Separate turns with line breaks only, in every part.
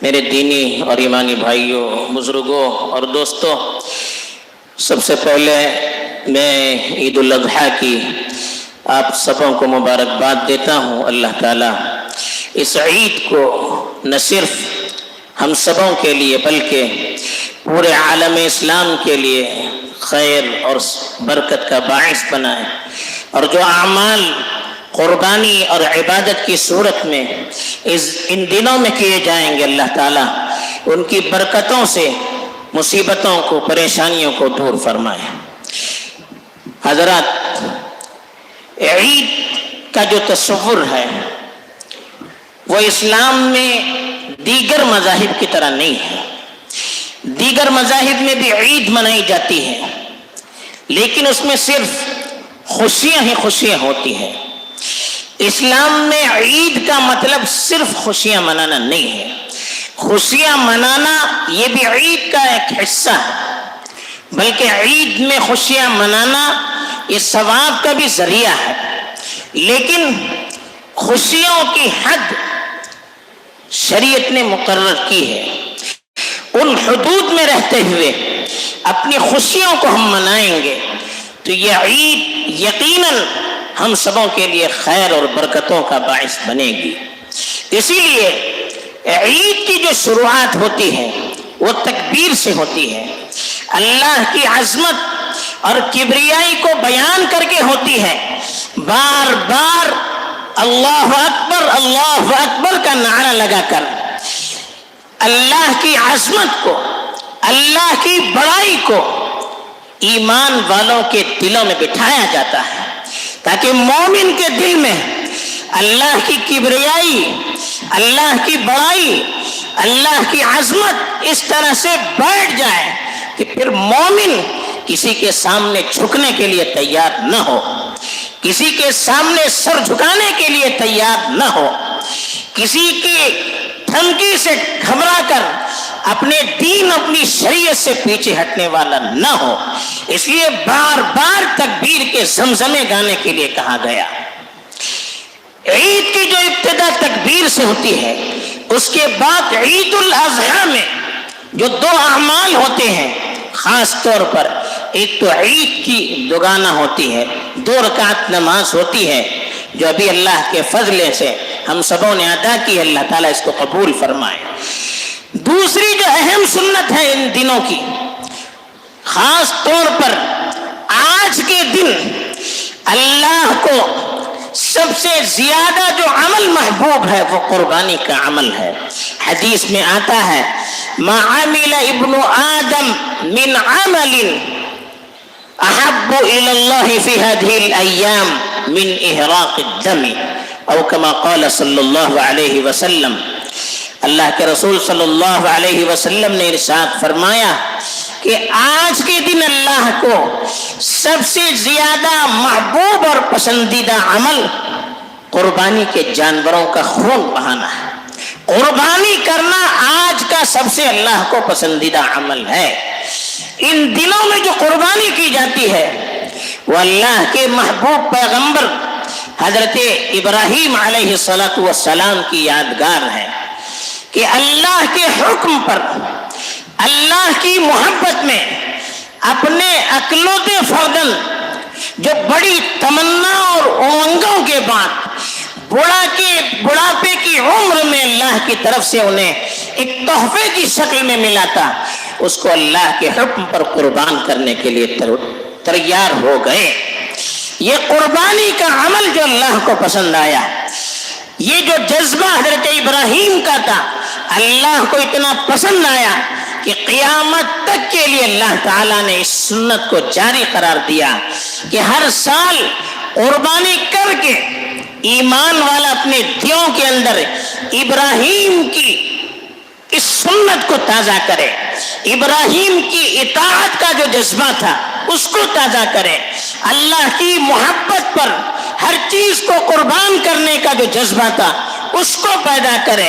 میرے دینی اور ایمانی بھائیوں، بزرگوں اور دوستوں، سب سے پہلے میں عید الاضحیٰ کی آپ سبوں کو مبارکباد دیتا ہوں۔ اللہ تعالیٰ اس عید کو نہ صرف ہم سبوں کے لیے بلکہ پورے عالم اسلام کے لیے خیر اور برکت کا باعث بنائے، اور جو اعمال قربانی اور عبادت کی صورت میں ان دنوں میں کیے جائیں گے، اللہ تعالیٰ ان کی برکتوں سے مصیبتوں کو، پریشانیوں کو دور فرمائے۔ حضرات، عید کا جو تصور ہے وہ اسلام میں دیگر مذاہب کی طرح نہیں ہے۔ دیگر مذاہب میں بھی عید منائی جاتی ہے، لیکن اس میں صرف خوشیاں ہی خوشیاں ہوتی ہیں۔ اسلام میں عید کا مطلب صرف خوشیاں منانا نہیں ہے۔ خوشیاں منانا یہ بھی عید کا ایک حصہ ہے، بلکہ عید میں خوشیاں منانا یہ ثواب کا بھی ذریعہ ہے، لیکن خوشیوں کی حد شریعت نے مقرر کی ہے۔ ان حدود میں رہتے ہوئے اپنی خوشیوں کو ہم منائیں گے تو یہ عید یقیناً ہم سبوں کے لیے خیر اور برکتوں کا باعث بنے گی۔ اسی لیے عید کی جو شروعات ہوتی ہے وہ تکبیر سے ہوتی ہے، اللہ کی عظمت اور کبریائی کو بیان کر کے ہوتی ہے۔ بار بار اللہ اکبر کا نعرہ لگا کر اللہ کی عظمت کو، اللہ کی بڑائی کو ایمان والوں کے دلوں میں بٹھایا جاتا ہے، تاکہ مومن کے دل میں اللہ کی کبریائی، اللہ کی بڑائی، اللہ کی عظمت اس طرح سے بیٹھ جائے کہ پھر مومن کسی کے سامنے جھکنے کے لیے تیار نہ ہو، کسی کے سامنے سر جھکانے کے لیے تیار نہ ہو، کسی کی دھمکی سے گھبرا کر اپنے دین، اپنی شریعت سے پیچھے ہٹنے والا نہ ہو۔ اس لیے بار بار تکبیر کے زمزمے گانے کے لیے کہا گیا۔ عید کی جو ابتدا تکبیر سے ہوتی ہے، اس کے بعد عید الاضحیٰ میں جو دو اعمال ہوتے ہیں خاص طور پر، ایک تو عید کی دوگانہ ہوتی ہے، 2 رکعت نماز ہوتی ہے جو ابھی اللہ کے فضل سے ہم سبوں نے ادا کی، اللہ تعالیٰ اس کو قبول فرمائے۔ دوسری جو اہم سنت ہے ان دنوں کی، خاص طور پر آج کے دن اللہ کو سب سے زیادہ جو عمل محبوب ہے وہ قربانی کا عمل ہے۔ حدیث میں آتا ہے ما عمل ابن آدم من عمل احب الى اللہ فی هذه الايام من احراق الدم، او کما قال صلی اللہ علیہ وسلم۔ اللہ کے رسول صلی اللہ علیہ وسلم نے ارشاد فرمایا کہ آج کے دن اللہ کو سب سے زیادہ محبوب اور پسندیدہ عمل قربانی کے جانوروں کا خون بہانا ہے۔ قربانی کرنا آج کا سب سے اللہ کو پسندیدہ عمل ہے۔ ان دنوں میں جو قربانی کی جاتی ہے وہ اللہ کے محبوب پیغمبر حضرت ابراہیم علیہ السلام کی یادگار ہے کہ اللہ کے حکم پر، اللہ کی محبت میں اپنے اکلوتے فرزند جو بڑی تمنا اور امنگوں کے بعد بڑھاپے کی عمر میں اللہ کی طرف سے انہیں ایک تحفے کی شکل میں ملا تھا، اس کو اللہ کے حکم پر قربان کرنے کے لیے تیار ہو گئے۔ یہ قربانی کا عمل جو اللہ کو پسند آیا، یہ جو جذبہ حضرت ابراہیم کا تھا، اللہ کو اتنا پسند آیا کہ قیامت تک کے لیے اللہ تعالیٰ نے اس سنت کو جاری قرار دیا کہ ہر سال قربانی کر کے ایمان والا اپنے دلوں کے اندر ابراہیم کی اس سنت کو تازہ کرے، ابراہیم کی اطاعت کا جو جذبہ تھا اس کو تازہ کرے، اللہ کی محبت پر ہر چیز کو قربان کرنے کا جو جذبہ تھا اس کو پیدا کرے،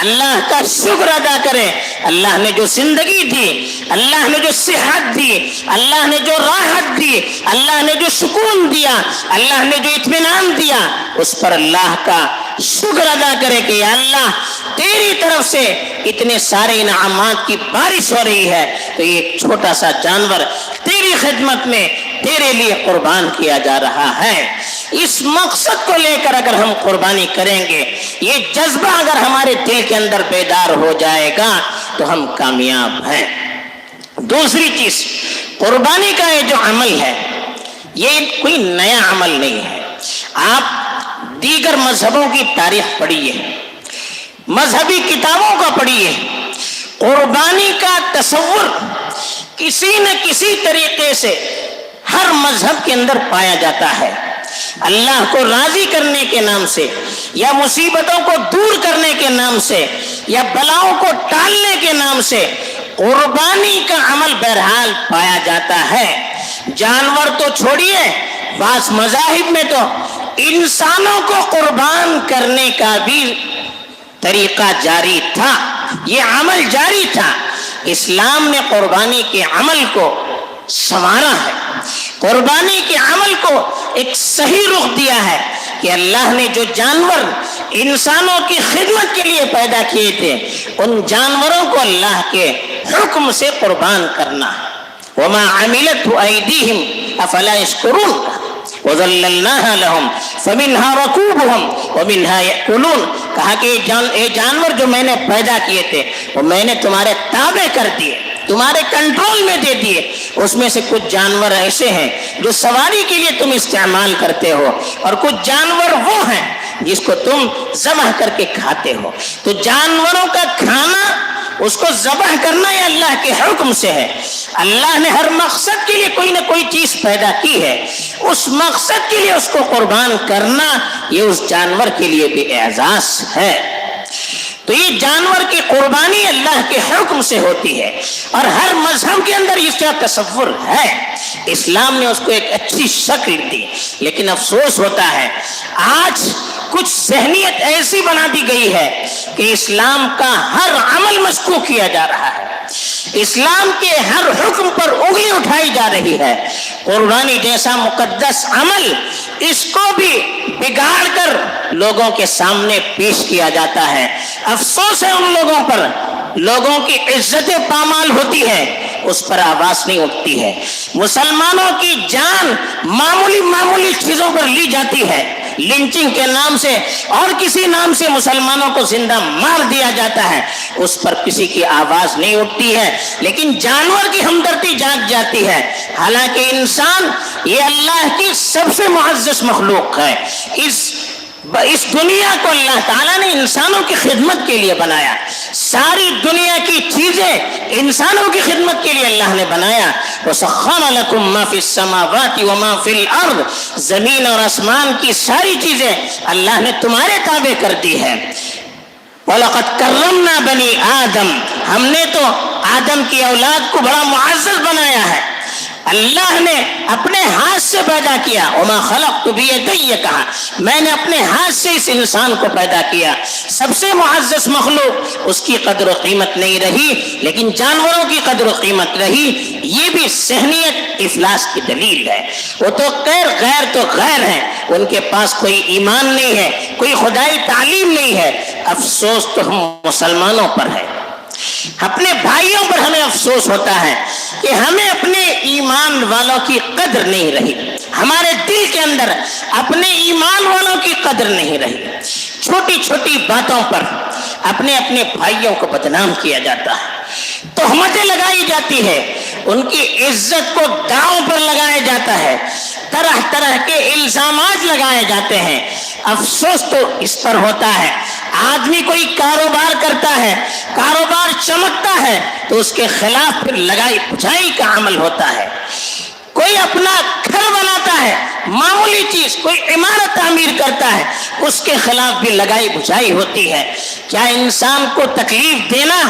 اللہ کا شکر ادا کرے۔ اللہ نے جو زندگی دی، اللہ نے جو صحت دی، اللہ نے جو راحت دی، اللہ نے جو سکون دیا، اللہ نے جو اطمینان دیا، اس پر اللہ کا شکر ادا کرے کہ یا اللہ تیری طرف سے اتنے سارے انعامات کی بارش ہو رہی ہے، تو یہ ایک چھوٹا سا جانور تیری خدمت میں تیرے لیے قربان کیا جا رہا ہے۔ اس مقصد کو لے کر اگر ہم قربانی کریں گے، یہ جذبہ اگر ہمارے دل کے اندر بیدار ہو جائے گا تو ہم کامیاب ہیں۔ دوسری چیز، قربانی کا یہ جو عمل ہے یہ کوئی نیا عمل نہیں ہے۔ آپ دیگر مذہبوں کی تاریخ پڑھیے، مذہبی کتابوں کا پڑھیے، قربانی کا تصور کسی نہ کسی طریقے سے ہر مذہب کے اندر پایا جاتا ہے۔ اللہ کو راضی کرنے کے نام سے، یا مصیبتوں کو دور کرنے کے نام سے، یا بلاؤں کو ٹالنے کے نام سے قربانی کا عمل بہرحال پایا جاتا ہے۔ جانور تو چھوڑیے، بعض مذاہب میں تو انسانوں کو قربان کرنے کا بھی طریقہ جاری تھا، یہ عمل جاری تھا۔ اسلام نے قربانی کے عمل کو سنوارا ہے، قربانی کے عمل کو ایک صحیح رخ دیا ہے کہ اللہ نے جو جانور انسانوں کی خدمت کے لیے پیدا کیے تھے، ان جانوروں کو اللہ کے حکم سے قربان کرنا۔ وما عملت ایدیہم افلا یشکرون، وذللناها لهم فمنها ركوبهم ومنها یأکلون، کہا کہ یہ جانور جو میں نے پیدا کیے تھے وہ میں نے تمہارے تابع کر دیے، تمہارے کنٹرول میں دے دیے۔ اس میں سے کچھ جانور ایسے ہیں جو سواری کے لیے تم استعمال کرتے ہو، اور کچھ جانور وہ ہیں جس کو تم ذبح کر کے کھاتے ہو۔ تو جانوروں کا کھانا، اس کو ذبح کرنا یہ اللہ کے حکم سے ہے۔ اللہ نے ہر مقصد کے لیے کوئی نہ کوئی چیز پیدا کی ہے، اس مقصد کے لیے اس کو قربان کرنا یہ اس جانور کے لیے بھی اعزاز ہے۔ تو یہ جانور کی قربانی اللہ کے حکم سے ہوتی ہے، اور ہر مذہب کے اندر اس کا تصور ہے۔ اسلام نے اس کو ایک اچھی شکل دی، لیکن افسوس ہوتا ہے آج کچھ ذہنیت ایسی بنا دی گئی ہے کہ اسلام کا ہر عمل مشکوک کیا جا رہا ہے، اسلام کے ہر حکم پر انگلی اٹھائی جا رہی ہے۔ قربانی جیسا مقدس عمل، اس کو بھی بگاڑ کر لوگوں کے سامنے پیش کیا جاتا ہے۔ افسوس ہے ان لوگوں پر، لوگوں کی عزت پامال ہوتی ہے، اس پر آواز نہیں اٹھتی ہے۔ مسلمانوں کی جان معمولی چیزوں پر لی جاتی ہے، لنچنگ کے نام سے اور کسی نام سے مسلمانوں کو زندہ مار دیا جاتا ہے، اس پر کسی کی آواز نہیں اٹھتی ہے، لیکن جانور کی ہمدردی جاگ جاتی ہے۔ حالانکہ انسان یہ اللہ کی سب سے معزز مخلوق ہے۔ اس دنیا کو اللہ تعالیٰ نے انسانوں کی خدمت کے لیے بنایا، ساری دنیا کی چیزیں انسانوں کی خدمت کے لیے اللہ نے بنایا۔ وَسَخَّرَ لَكُم مَّا فِي السَّمَاوَاتِ وَمَا فِي الْأَرْضِ، زمین اور آسمان کی ساری چیزیں اللہ نے تمہارے تابع کر دی ہے۔ وَلَقَدْ كَرَّمْنَا بَنِي آدم، ہم نے تو آدم کی اولاد کو بڑا معزز بنایا ہے، اللہ نے اپنے ہاتھ سے پیدا کیا۔ وما خلقت بیدی، کہا میں نے اپنے ہاتھ سے اس انسان کو پیدا کیا۔ سب سے معزز مخلوق، اس کی قدر و قیمت نہیں رہی، لیکن جانوروں کی قدر و قیمت رہی۔ یہ بھی ذہنیت افلاس کی دلیل ہے۔ وہ تو غیر تو غیر ہیں، ان کے پاس کوئی ایمان نہیں ہے، کوئی خدائی تعلیم نہیں ہے۔ افسوس تو ہم مسلمانوں پر ہے، اپنے بھائیوں پر ہمیں افسوس ہوتا ہے کہ ہمیں اپنے ایمان والوں کی قدر نہیں رہی، ہمارے دل کے اندر اپنے ایمان والوں کی قدر نہیں رہی۔ چھوٹی چھوٹی باتوں پر اپنے بھائیوں کو بدنام کیا جاتا ہے، تہمتیں لگائی جاتی ہے، ان کی عزت کو داؤں پر لگایا جاتا ہے، طرح طرح کے الزامات لگائے جاتے ہیں۔ افسوس تو اس پر ہوتا ہے، آدمی کوئی کاروبار کرتا ہے، کاروبار چمکتا ہے تو اس کے خلاف پھر لگائی بجھائی کا عمل ہوتا ہے۔ کوئی اپنا گھر بناتا ہے، معمولی چیز، کوئی عمارت تعمیر کرتا ہے، اس کے خلاف بھی لگائی بجھائی ہوتی ہے۔ کیا انسان کو تکلیف دینا،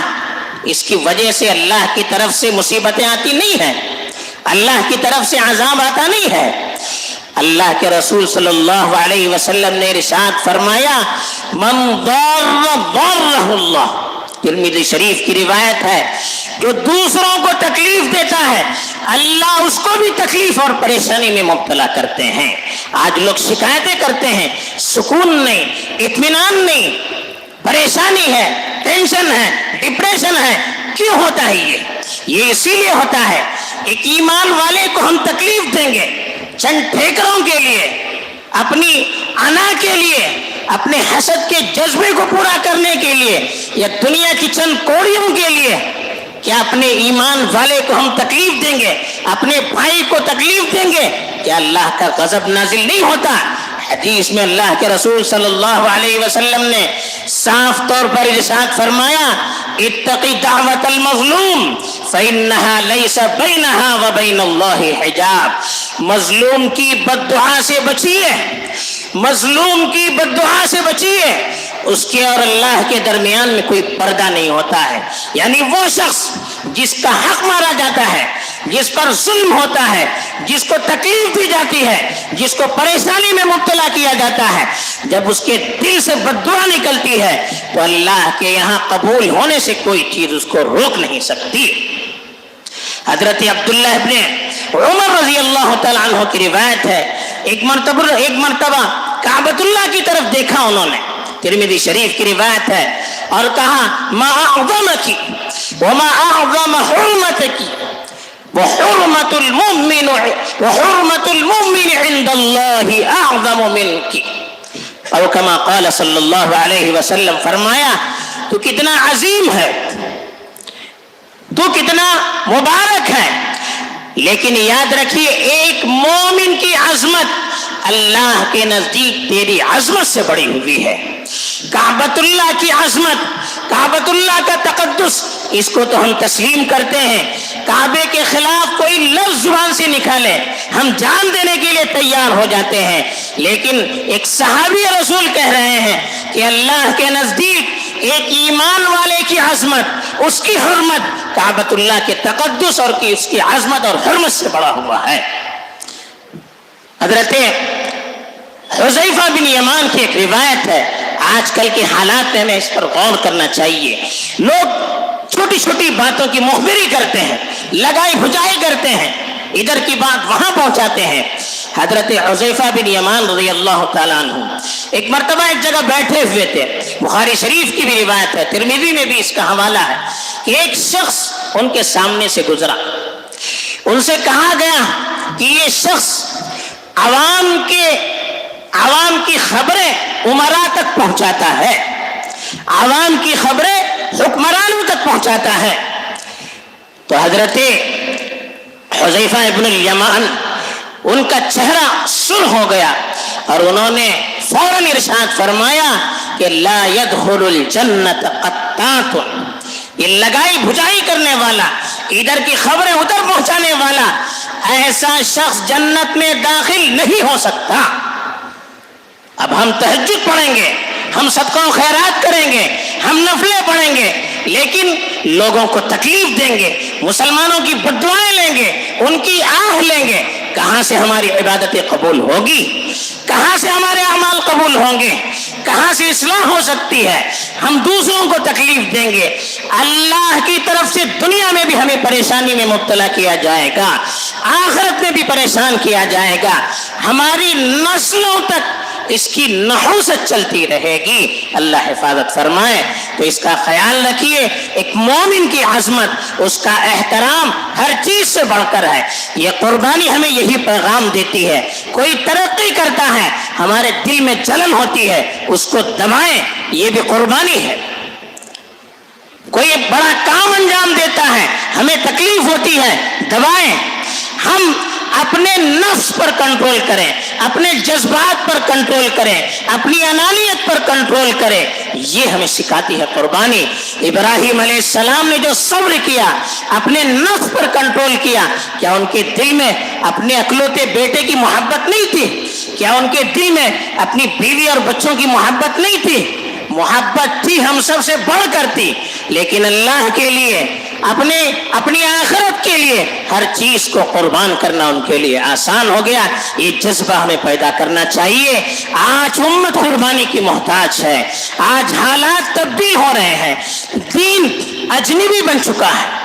اس کی وجہ سے اللہ کی طرف سے مصیبتیں آتی نہیں ہیں، اللہ کی طرف سے عذاب آتا نہیں ہے؟ اللہ کے رسول صلی اللہ علیہ وسلم نے ارشاد فرمایا، من ضر ضرہ اللہ، ترمذی شریف کی روایت ہے، جو دوسروں کو تکلیف دیتا ہے اللہ اس کو بھی تکلیف اور پریشانی میں مبتلا کرتے ہیں۔ آج لوگ شکایتیں کرتے ہیں، سکون نہیں، اطمینان نہیں، پریشانی ہے، ٹینشن ہے، ڈپریشن ہے. کیوں ہوتا ہے یہ اسی لیے ہوتا ہے ایک ایمان والے کو ہم تکلیف دیں گے چند ٹھیکروں کے لیے، اپنی انا کے لیے، اپنے حسد کے جذبے کو پورا کرنے کے لیے، یا دنیا کی چند کوڑیوں کے لیے. کیا اپنے ایمان والے کو ہم تکلیف دیں گے، اپنے بھائی کو تکلیف دیں گے؟ کیا اللہ کا غضب نازل نہیں ہوتا؟ حدیث میں اللہ کے رسول صلی اللہ علیہ وسلم نے صاف طور پر ارشاد فرمایا، اتقی دعوت المظلوم فإنها ليس بينها وبين الله حجاب. مظلوم کی بد دعا سے بچیے، مظلوم کی بد دعا سے بچیے، اس کے اور اللہ کے درمیان میں کوئی پردہ نہیں ہوتا ہے. یعنی وہ شخص جس کا حق مارا جاتا ہے، جس پر ظلم ہوتا ہے، جس کو تکلیف دی جاتی ہے، جس کو پریشانی میں مبتلا کیا جاتا ہے، جب اس کے دل سے بد دعا نکلتی ہے تو اللہ کے یہاں قبول ہونے سے کوئی چیز اس کو روک نہیں سکتی. حضرت عبداللہ ابن عمر رضی اللہ تعالیٰ عنہ کی روایت ہے، ایک مرتبہ کعبۃ اللہ کی طرف دیکھا انہوں نے، ترمذی شریف کی روایت ہے، اور کہا ما اعظمکی وما اعظم حرمتکی وحرمت المؤمن عند اللہ اعظم منکی، اور کما قال صلی اللہ علیہ وسلم، فرمایا تو کتنا عظیم ہے، تو کتنا مبارک ہے، لیکن یاد رکھیے ایک مومن کی عظمت اللہ کے نزدیک تیری عظمت سے بڑی ہوئی ہے. کعبۃ اللہ کی عظمت، کعبۃ اللہ کا تقدس، اس کو تو ہم تسلیم کرتے ہیں. کعبے کے خلاف کوئی لفظ زبان سے نکالے ہم جان دینے کے لیے تیار ہو جاتے ہیں، لیکن ایک صحابی رسول کہہ رہے ہیں کہ اللہ کے نزدیک ایک ایمان والے کی عظمت، اس کی حرمت کعبۃ اللہ کے تقدس اور اس کی عظمت اور حرمت سے بڑا ہوا ہے. حضرت حذیفہ بن یمان کی ایک روایت ہے، آج کل کے حالات میں ہمیں اس پر غور کرنا چاہیے. لوگ چھوٹی چھوٹی باتوں کی مخبری کرتے ہیں، لگائی بھجائی کرتے ہیں، ادھر کی بات وہاں پہنچاتے ہیں. حضرت حذیفہ بن یمان رضی اللہ تعالیٰ عنہ ایک مرتبہ ایک جگہ بیٹھے ہوئے تھے، بخاری شریف کی بھی روایت ہے، ترمذی میں بھی اس کا حوالہ ہے، کہ ایک شخص ان کے سامنے سے گزرا. ان سے کہا گیا کہ یہ شخص عوام کی خبریں امراء تک پہنچاتا ہے، عوام کی خبریں حکمرانوں تک پہنچاتا ہے. تو حضرت حذیفہ ابن الیمان ان کا چہرہ سرخ ہو گیا اور انہوں نے فوراً ارشاد فرمایا کہ لا يدخل الجنت قطات، یہ لگائی بھجائی کرنے والا، ادھر کی خبریں ادھر پہنچانے والا، ایسا شخص جنت میں داخل نہیں ہو سکتا. اب ہم تہجد پڑھیں گے، ہم صدقہ و خیرات کریں گے، ہم نفلیں پڑھیں گے، لیکن لوگوں کو تکلیف دیں گے، مسلمانوں کی بد دعائیں لیں گے، ان کی آہ لیں گے، کہاں سے ہماری عبادتیں قبول ہوگی؟ کہاں سے ہمارے اعمال قبول ہوں گے؟ کہاں سے اصلاح ہو سکتی ہے؟ ہم دوسروں کو تکلیف دیں گے، اللہ کی طرف سے دنیا میں بھی ہمیں پریشانی میں مبتلا کیا جائے گا، آخرت میں بھی پریشان کیا جائے گا، ہماری نسلوں تک اس کی نحوست چلتی رہے گی. اللہ حفاظت فرمائے. تو اس کا خیال رکھیے، ایک مومن کی عظمت، اس کا احترام ہر چیز سے بڑھ کر ہے. یہ قربانی ہمیں یہی پیغام دیتی ہے. کوئی ترقی کرتا ہے، ہمارے دل میں جلن ہوتی ہے، اس کو دبائیں، یہ بھی قربانی ہے. کوئی بڑا کام انجام دیتا ہے، ہمیں تکلیف ہوتی ہے، دبائیں. ہم اپنے نفس پر کنٹرول کریں، اپنے جذبات پر کنٹرول کریں، اپنی انانیت پر کنٹرول کریں. یہ ہمیں سکھاتی ہے قربانی. ابراہیم علیہ السلام نے جو صبر کیا، اپنے نفس پر کنٹرول کیا، کیا ان کے دل میں اپنے اکلوتے بیٹے کی محبت نہیں تھی؟ کیا ان کے دل میں اپنی بیوی اور بچوں کی محبت نہیں تھی؟ محبت تھی، ہم سب سے بڑھ کر تھی، لیکن اللہ کے لیے، اپنی آخرت کے لیے ہر چیز کو قربان کرنا ان کے لیے آسان ہو گیا. یہ جذبہ ہمیں پیدا کرنا چاہیے. آج امت قربانی کی محتاج ہے. آج حالات تبدیل ہو رہے ہیں، دین اجنبی بن چکا ہے،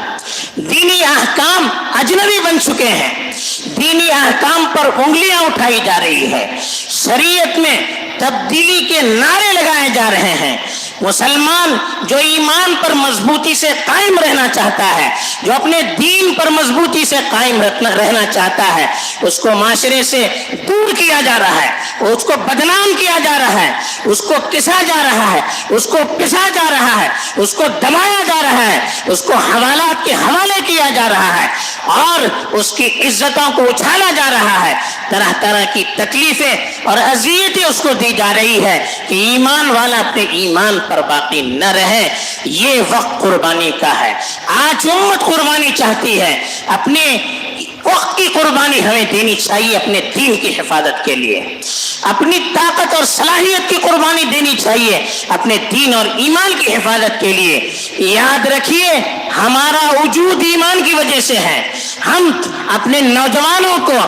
دینی احکام اجنبی بن چکے ہیں، دینی احکام پر انگلیاں اٹھائی جا رہی ہے، شریعت میں تبدیلی کے نعرے لگائے جا رہے ہیں. مسلمان جو ایمان پر مضبوطی سے قائم رہنا چاہتا ہے، جو اپنے دین پر مضبوطی سے قائم رہنا چاہتا ہے، اس کو معاشرے سے دور کیا جا رہا ہے، اس کو بدنام کیا جا رہا ہے، اس کو کسا جا رہا ہے، اس کو پسا جا رہا ہے، اس کو دبایا جا رہا ہے، اس کو حوالات کے حوالے کیا جا رہا ہے اور اس کی عزتوں کو اچھالا جا رہا ہے، طرح طرح کی تکلیفیں اور اذیتیں اس کو دی جا رہی ہے کہ ایمان والا اپنے ایمان پر باقی نہ رہے۔ یہ وقت قربانی کا ہے۔ آج امت قربانی چاہتی ہے، اپنے وقت کی قربانی ہمیں دینی چاہیے اپنے دین کی حفاظت کے لیے، اپنی طاقت اور صلاحیت کی قربانی دینی چاہیے اپنے دین اور ایمان کی حفاظت کے لیے۔ یاد رکھیے ہمارا وجود ایمان کی وجہ سے ہے۔ ہم اپنے نوجوانوں کو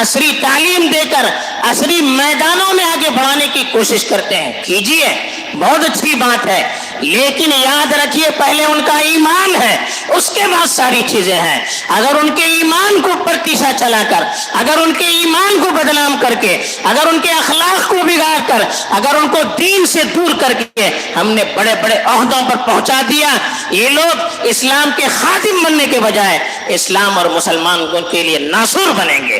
عصری تعلیم دے کر عصری میدانوں میں آگے بڑھانے کی کوشش کرتے ہیں، کیجیے، بہت اچھی بات ہے، لیکن یاد رکھیے پہلے ان کا ایمان ہے، اس کے بعد ساری چیزیں ہیں۔ اگر ان کے ایمان کو پرتیشا چلا کر، اگر ان کے ایمان کو بدنام کر کے، اگر ان کے اخلاق کو بگاڑ کر، اگر ان کو دین سے دور کر کے ہم نے بڑے بڑے عہدوں پر پہنچا دیا، یہ لوگ اسلام کے خادم بننے کے بجائے اسلام اور مسلمانوں کے لیے ناصور بنیں گے۔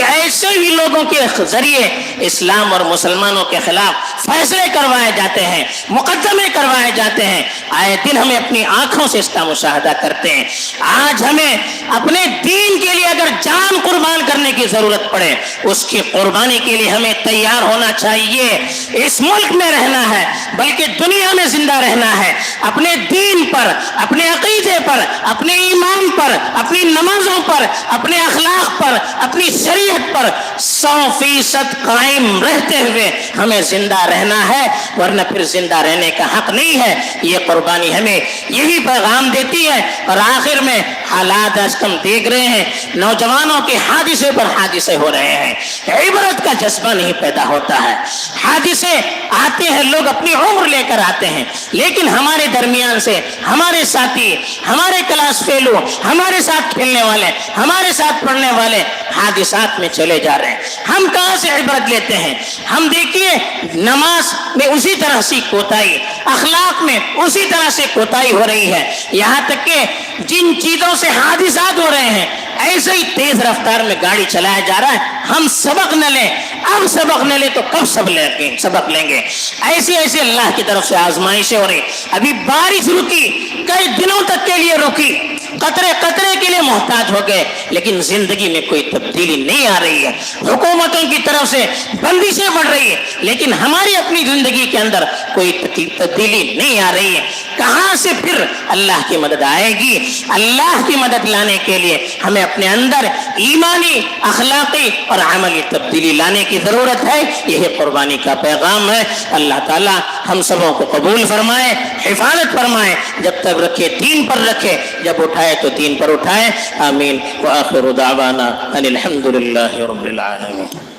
ایسے ہی لوگوں کے ذریعے اسلام اور مسلمانوں کے خلاف فیصلے کروائے جاتے ہیں، مقدمے کروائے جاتے ہیں، آئے دن ہمیں اپنی آنکھوں سے اس کا مشاہدہ کرتے ہیں۔ آج ہمیں اپنے دین کے لیے اگر جان قربان کرنے کی ضرورت پڑے، اس کی قربانی کے لیے ہمیں تیار ہونا چاہیے۔ اس ملک میں رہنا ہے بلکہ دنیا میں زندہ رہنا ہے، اپنے دین پر، اپنے عقیدے پر، اپنے ایمان پر، اپنی نمازوں پر، اپنے اخلاق پر، اپنی شریعت پر 100% قائم رہتے ہوئے ہمیں زندہ رہنا ہے، ورنہ پھر زندہ رہنے کا حق نہیں ہے۔ یہ قربانی ہمیں یہی پیغام دیتی ہے۔ اور آخر میں حالات آج ہم دیکھ رہے ہیں، نوجوانوں کے حادثے پر حادثے ہو رہے ہیں، عبرت کا جذبہ نہیں پیدا ہوتا ہے۔ حادثے آتے ہیں، لوگ اپنی عمر لے کر آتے ہیں، لیکن ہمارے درمیان سے ہمارے ساتھی، ہمارے کلاس فیلو، ہمارے ساتھ کھیلنے والے، ہمارے ساتھ پڑھنے والے حادثات میں چلے جا رہے ہیں۔ ہم کہاں سے عبرت لیتے ہیں؟ ہم دیکھیے نماز میں اسی طرح سے کوتاہی، اخلاق میں اسی طرح سے کوتاہی ہو رہی ہے، یہاں تک کہ جن چیزوں سے حادثات ہو رہے ہیں ایسے ہی تیز رفتار میں گاڑی چلایا جا رہا ہے۔ ہم سبق نہ لیں، اب سبق نہ لیں تو کب سبق لیں گے؟ ایسے ایسے اللہ کی طرف سے آزمائشیں ہو رہی۔ ابھی بارش رکی، کئی دنوں تک کے لیے رکی، قطرے قطرے کے لیے محتاج ہو گئے، لیکن زندگی میں کوئی تبدیلی نہیں آ رہی ہے۔ حکومتوں کی طرف سے بندشیں بڑھ رہی ہے، لیکن ہماری اپنی زندگی کے اندر کوئی تبدیلی نہیں آ رہی ہے۔ کہاں سے پھر اللہ کی مدد آئے گی؟ اللہ کی مدد لانے کے لیے ہمیں اپنے اندر ایمانی، اخلاقی اور عملی تبدیلی لانے کی ضرورت ہے۔ یہی قربانی کا پیغام ہے۔ اللہ تعالی ہم سبوں کو قبول فرمائے، حفاظت فرمائے، جب تک رکھے دین پر رکھے، جب اٹھائے تو دین پر اٹھائے۔ آمین۔ وآخر دعوانا ان الحمد للہ رب العالمین۔